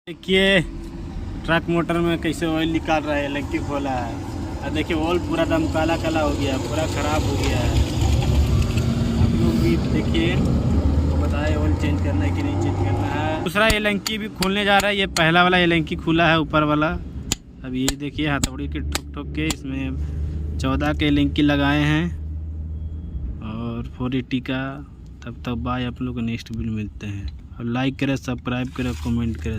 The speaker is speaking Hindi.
देखिए ट्रक मोटर में कैसे ऑयल निकाल रहा है, लंकी खोला है और देखिए ऑयल पूरा दम काला काला हो गया, पूरा ख़राब हो गया है। आप लोग भी देखिए तो बताए ऑयल चेंज करना है कि नहीं चेंज करना है। दूसरा ये लंकी भी खोलने जा रहा है, ये पहला वाला ये लंकी खुला है ऊपर वाला। अब ये देखिए हथौड़ी के ठोक ठोक के इसमें 14 के लंकी लगाए हैं और 480 का। तब बाय, आप लोग को नेक्स्ट वीडियो मिलते हैं। और लाइक करें, सब्सक्राइब करें, कमेंट करें।